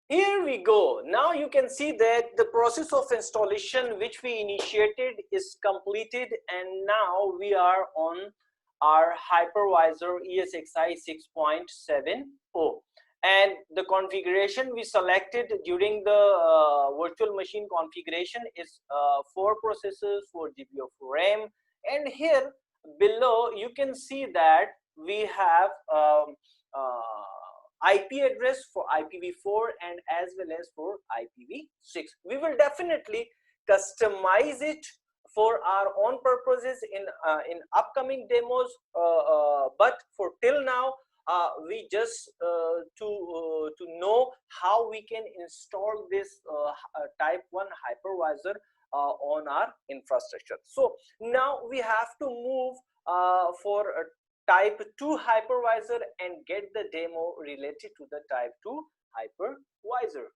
Here we go. Now you can see that the process of installation which we initiated is completed, and now we are on our hypervisor ESXI 6.7. And the configuration we selected during the virtual machine configuration is 4 processors, 4 GB of RAM, and here below you can see that we have IP address for IPv4 and as well as for IPv6. We will definitely customize it for our own purposes in upcoming demos, but for till now we just to know how we can install this type 1 hypervisor on our infrastructure. So now we have to move for type 2 hypervisor and get the demo related to the type 2 hypervisor.